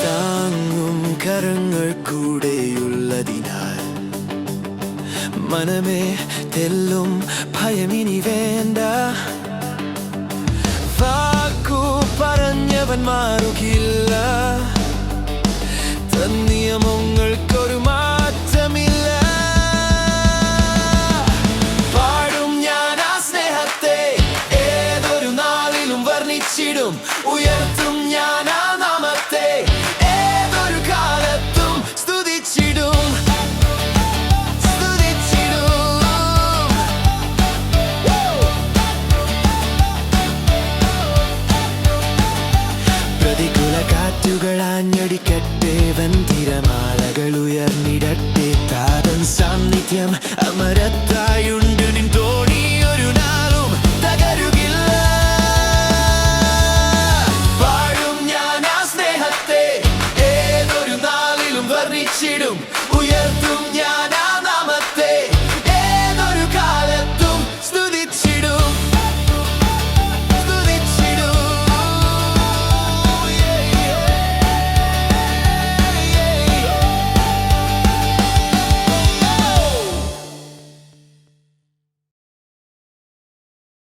താങ്ങും കരങ്ങൾ കൂടെയുള്ളതിനാൽ മനമേ തെല്ലും ഭയമിനി വേണ്ട. വാക്കു പറഞ്ഞവൻ മാറുകില്ല, നിയമങ്ങൾക്കൊരു മാറ്റമില്ല. പാടും ഞാൻ ആ സ്നേഹത്തെ, ഏതൊരു നാളിലും വർണ്ണിച്ചിടും. ഉയർത്തും ഞാൻ ആ നാമത്തെ, ഏതൊരു കാലത്തും സ്തുതിച്ചിടും. പ്രതികൂല കാറ്റുകൾ ആഞ്ഞടിക്കട്ടെ, വൻ തിരമാലകൾ ഉയർന്നിടട്ടെ, താതൻ സാന്നിധ്യം അമര